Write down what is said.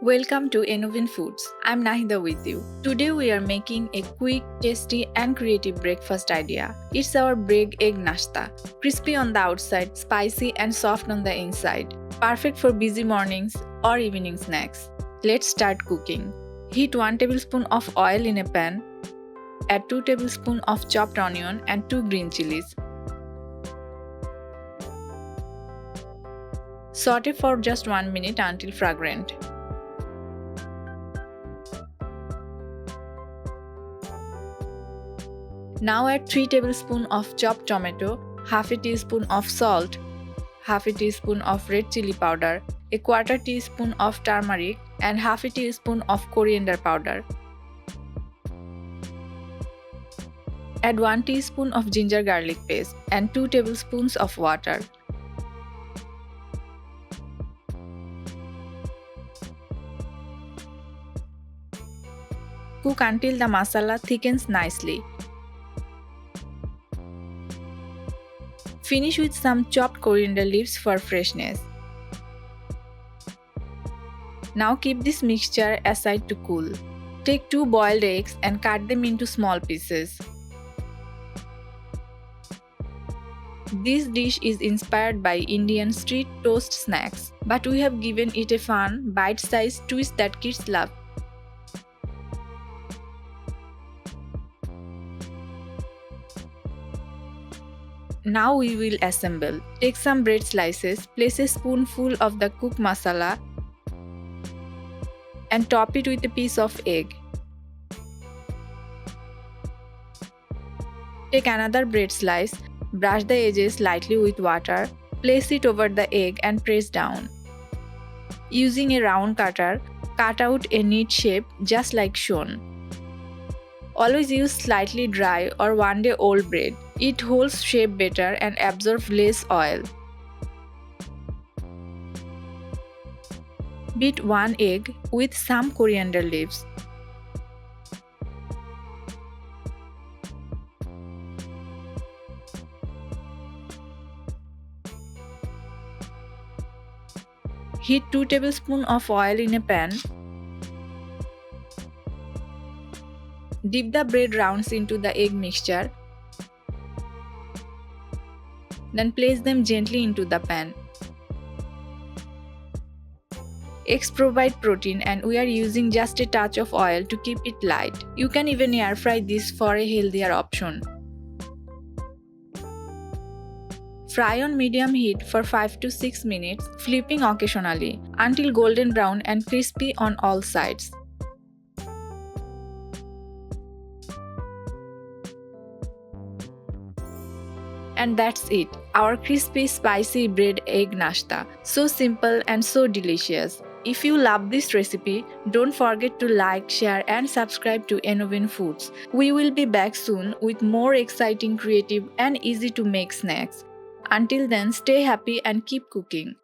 Welcome to Innovin Foods. I'm Nahida with you. Today we are making a quick, tasty and creative breakfast idea. It's our Bread Egg Nashta. Crispy on the outside, spicy and soft on the inside. Perfect for busy mornings or evening snacks. Let's start cooking. Heat 1 tablespoon of oil in a pan. Add 2 tablespoons of chopped onion and 2 green chilies. Saute for just 1 minute until fragrant. Now add 3 tablespoons of chopped tomato, half a teaspoon of salt, half a teaspoon of red chili powder, a quarter teaspoon of turmeric and half a teaspoon of coriander powder. Add 1 teaspoon of ginger garlic paste and 2 tablespoons of water. Cook until the masala thickens nicely. Finish with some chopped coriander leaves for freshness. Now keep this mixture aside to cool. Take 2 boiled eggs and cut them into small pieces. This dish is inspired by Indian street toast snacks, but we have given it a fun, bite-sized twist that kids love. Now we will assemble. Take some bread slices, place a spoonful of the cooked masala and top it with a piece of egg. Take another bread slice, brush the edges lightly with water, place it over the egg and press down. Using a round cutter, cut out a neat shape just like shown. Always use slightly dry or one-day-old bread. It holds shape better and absorbs less oil. Beat 1 egg with some coriander leaves. Heat 2 tablespoons of oil in a pan. Dip the bread rounds into the egg mixture. Then place them gently into the pan. Eggs provide protein and we are using just a touch of oil to keep it light. You can even air fry this for a healthier option. Fry on medium heat for 5 to 6 minutes, flipping occasionally until golden brown and crispy on all sides. And that's it, our crispy spicy bread egg nashta. So simple and so delicious. If you love this recipe, don't forget to like, share and subscribe to Innovin Foods. We will be back soon with more exciting, creative and easy to make snacks. Until then, stay happy and keep cooking.